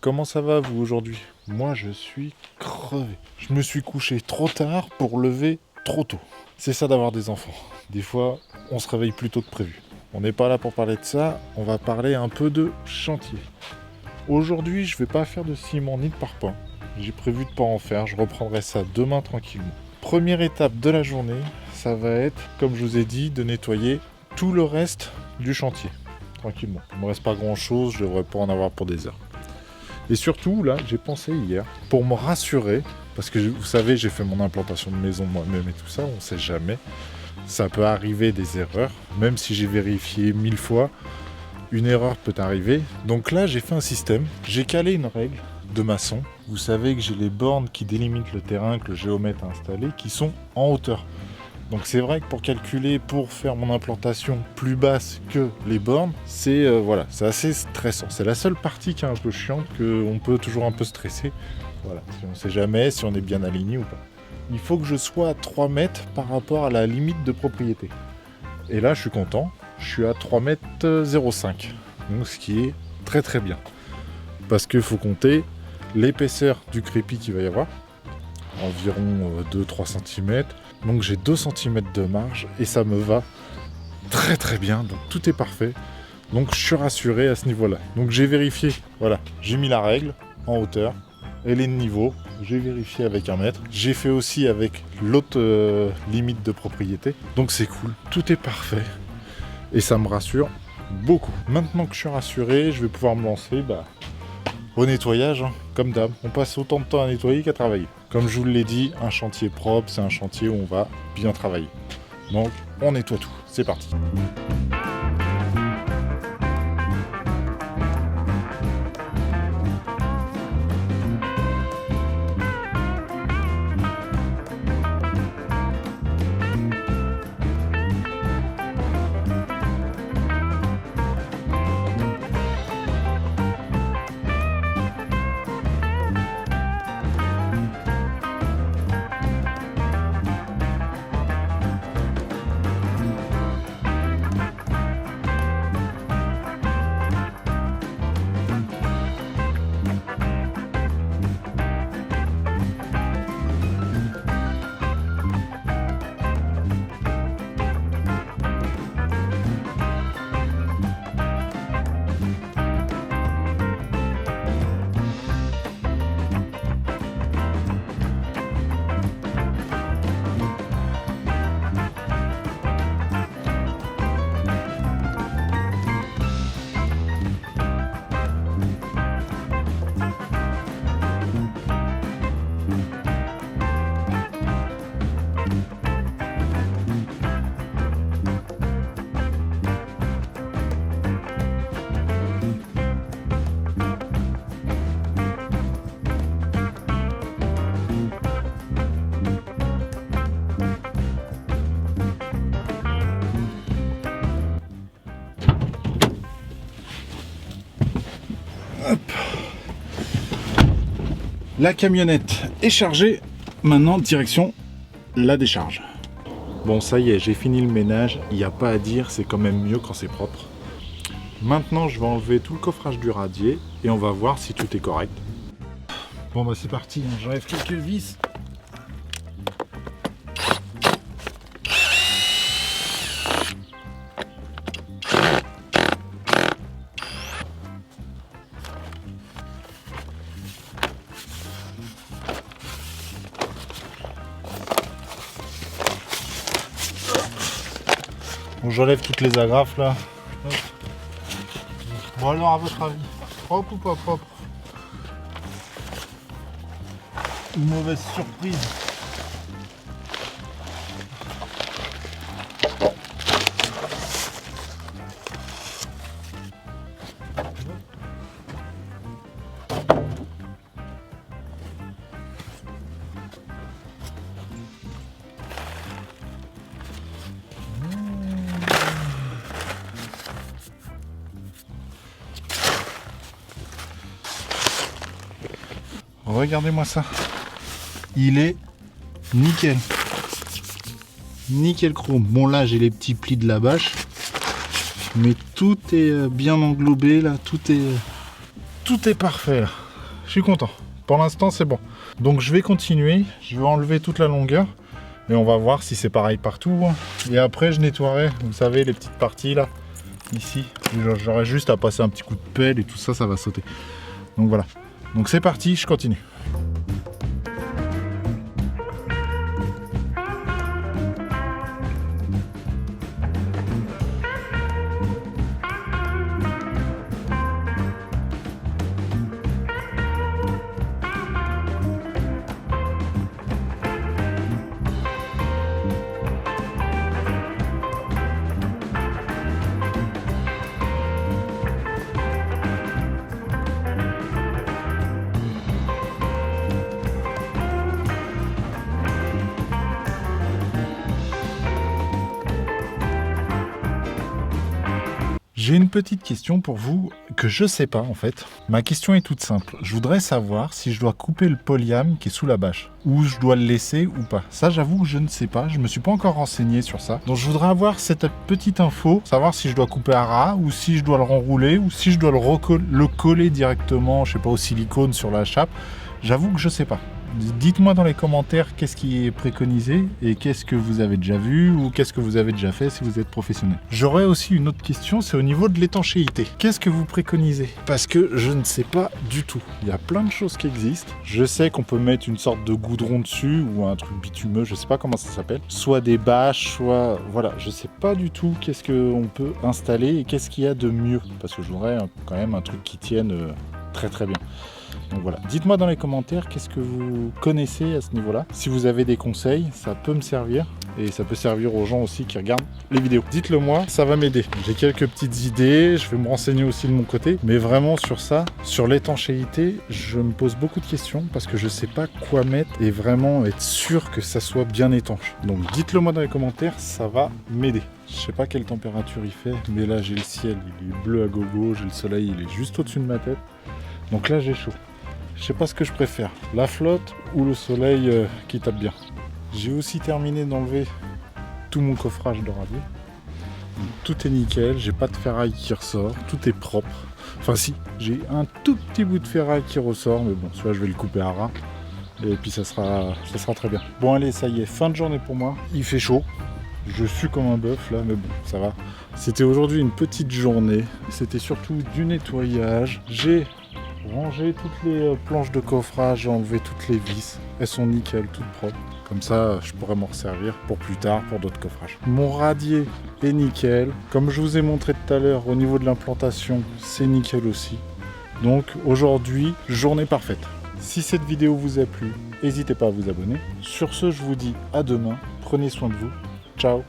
comment ça va vous aujourd'hui? Moi je suis crevé. Je me suis couché trop tard pour lever trop tôt. C'est ça d'avoir des enfants. Des fois, on se réveille plus tôt que prévu. On n'est pas là pour parler de ça, on va parler un peu de chantier. Aujourd'hui, je vais pas faire de ciment ni de parpaing. J'ai prévu de pas en faire, je reprendrai ça demain tranquillement. Première étape de la journée, ça va être, comme je vous ai dit, de nettoyer tout le reste du chantier. Tranquillement. Il ne me reste pas grand chose, je devrais pas en avoir pour des heures. Et surtout, là, j'ai pensé hier, pour me rassurer, parce que vous savez, j'ai fait mon implantation de maison moi-même et tout ça, on ne sait jamais. Ça peut arriver des erreurs, même si j'ai vérifié 1000 fois, une erreur peut arriver. Donc là, j'ai fait un système, j'ai calé une règle de maçon. Vous savez que j'ai les bornes qui délimitent le terrain que le géomètre a installé, qui sont en hauteur. Donc c'est vrai que pour calculer, pour faire mon implantation plus basse que les bornes, c'est c'est assez stressant. C'est la seule partie qui est un peu chiante, qu'on peut toujours un peu stresser. Voilà, si on ne sait jamais si on est bien aligné ou pas. Il faut que je sois à 3 mètres par rapport à la limite de propriété. Et là, je suis content, je suis à 3 mètres 05, donc ce qui est très très bien. Parce qu'il faut compter l'épaisseur du crépi qu'il va y avoir, environ 2-3 cm. Donc j'ai 2 cm de marge et ça me va très très bien, donc tout est parfait. Donc je suis rassuré à ce niveau-là. Donc j'ai vérifié, voilà, j'ai mis la règle en hauteur, elle est de niveau, j'ai vérifié avec 1 mètre. J'ai fait aussi avec l'autre limite de propriété, donc c'est cool, tout est parfait. Et ça me rassure beaucoup. Maintenant que je suis rassuré, je vais pouvoir me lancer au nettoyage, comme d'hab. On passe autant de temps à nettoyer qu'à travailler. Comme je vous l'ai dit, un chantier propre, c'est un chantier où on va bien travailler. Donc, on nettoie tout. C'est parti. La camionnette est chargée, maintenant direction la décharge. Bon ça y est, j'ai fini le ménage, il n'y a pas à dire, c'est quand même mieux quand c'est propre. Maintenant je vais enlever tout le coffrage du radier et on va voir si tout est correct. Bon bah c'est parti, j'enlève quelques vis. Bon, j'enlève toutes les agrafes là. Hop. Bon alors à votre avis, propre ou pas propre? Une mauvaise surprise. Regardez-moi ça. Il est nickel. Nickel chrome. Bon là j'ai les petits plis de la bâche. Mais tout est bien englobé là. Tout est parfait là. je suis content. Pour l'instant, c'est bon. Donc je vais continuer, je vais enlever toute la longueur et on va voir si c'est pareil partout. Et après, je nettoierai, vous savez, les petites parties là, ici. J'aurai juste à passer un petit coup de pelle et tout ça, ça va sauter. Donc voilà. Donc c'est parti, je continue. J'ai une petite question pour vous que je sais pas en fait. Ma question est toute simple. Je voudrais savoir si je dois couper le polyam qui est sous la bâche ou je dois le laisser ou pas. Ça, j'avoue que je ne sais pas. Je me suis pas encore renseigné sur ça. Donc je voudrais avoir cette petite info, savoir si je dois couper à ras ou si je dois le renrouler ou si je dois le coller directement, je sais pas, au silicone sur la chape. J'avoue que je sais pas. Dites-moi dans les commentaires qu'est-ce qui est préconisé et qu'est-ce que vous avez déjà vu ou qu'est-ce que vous avez déjà fait si vous êtes professionnel. J'aurais aussi une autre question, c'est au niveau de l'étanchéité. Qu'est-ce que vous préconisez? Parce que je ne sais pas du tout. Il y a plein de choses qui existent. Je sais qu'on peut mettre une sorte de goudron dessus ou un truc bitumeux, je sais pas comment ça s'appelle. Soit des bâches, soit... Voilà, je sais pas du tout qu'est-ce qu'on peut installer et qu'est-ce qu'il y a de mieux. Parce que je voudrais quand même un truc qui tienne très très bien. Donc voilà, dites-moi dans les commentaires qu'est-ce que vous connaissez à ce niveau-là. Si vous avez des conseils, ça peut me servir et ça peut servir aux gens aussi qui regardent les vidéos. Dites-le moi, ça va m'aider. J'ai quelques petites idées, je vais me renseigner aussi de mon côté, mais vraiment sur ça, sur l'étanchéité, je me pose beaucoup de questions parce que je sais pas quoi mettre et vraiment être sûr que ça soit bien étanche. Donc dites-le moi dans les commentaires, ça va m'aider. Je sais pas quelle température il fait, mais là j'ai le ciel, il est bleu à gogo, j'ai le soleil, il est juste au-dessus de ma tête. Donc là j'ai chaud. Je sais pas ce que je préfère, la flotte ou le soleil qui tape bien. J'ai aussi terminé d'enlever tout mon coffrage de radier. Donc, tout est nickel, j'ai pas de ferraille qui ressort, tout est propre. Enfin si, j'ai un tout petit bout de ferraille qui ressort, mais bon, soit je vais le couper à ras, et puis ça sera très bien. Bon allez, ça y est, fin de journée pour moi, il fait chaud. Je suis comme un bœuf là, mais bon, ça va. C'était aujourd'hui une petite journée, c'était surtout du nettoyage. J'ai rangé toutes les planches de coffrage, j'ai enlevé toutes les vis. Elles sont nickel, toutes propres. Comme ça, je pourrais m'en resservir pour plus tard, pour d'autres coffrages. Mon radier est nickel. Comme je vous ai montré tout à l'heure, au niveau de l'implantation, c'est nickel aussi. Donc aujourd'hui, journée parfaite. Si cette vidéo vous a plu, n'hésitez pas à vous abonner. Sur ce, je vous dis à demain. Prenez soin de vous. Ciao.